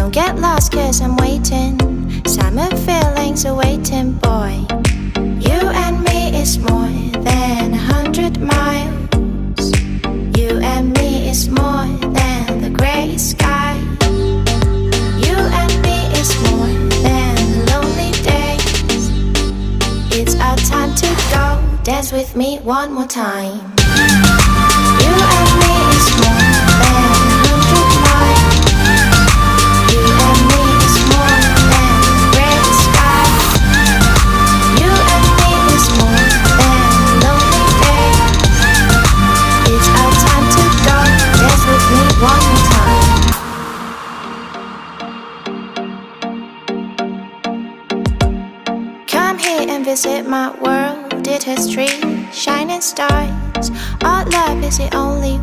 Don't get lost cause I'm waiting. Summer feelings are waiting, boy. You and me is more than 100 miles. You and me is more than the gray sky. You and me is more than lonely days. It's our time to go. Dance with me one more time. You and me is more than 100 miles. You and me is more than gray sky. You and me is more than lonely days. It's our time to go. Dance with me one more time. Come here and visit my world. It has trees, shining stars. Our love is the only way.